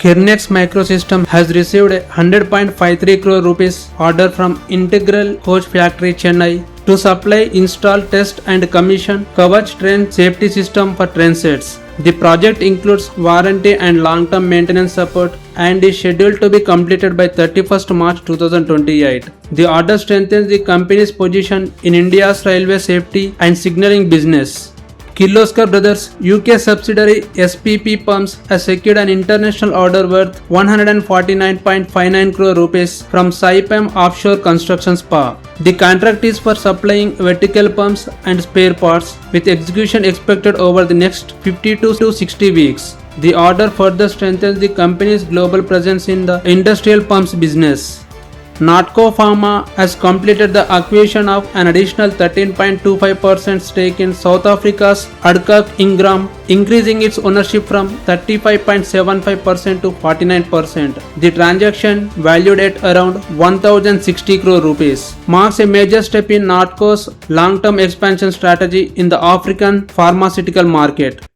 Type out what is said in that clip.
KERNEX Microsystems has received a 100.53 crore rupees order from Integral Coach Factory Chennai to supply, install, test and commission Kavach train safety system for train sets. The project includes warranty and long-term maintenance support and is scheduled to be completed by 31st March 2028. The order strengthens the company's position in India's railway safety and signaling business. Kirloskar Brothers UK subsidiary SPP Pumps has secured an international order worth 149.59 crore rupees from Saipem Offshore Construction SPA. The contract is for supplying vertical pumps and spare parts, with execution expected over the next 50 to 60 weeks. The order further strengthens the company's global presence in the industrial pumps business. NATCO Pharma has completed the acquisition of an additional 13.25% stake in South Africa's Adcock Ingram, increasing its ownership from 35.75% to 49%. The transaction, valued at around 1,060 crore rupees, marks a major step in NATCO's long-term expansion strategy in the African pharmaceutical market.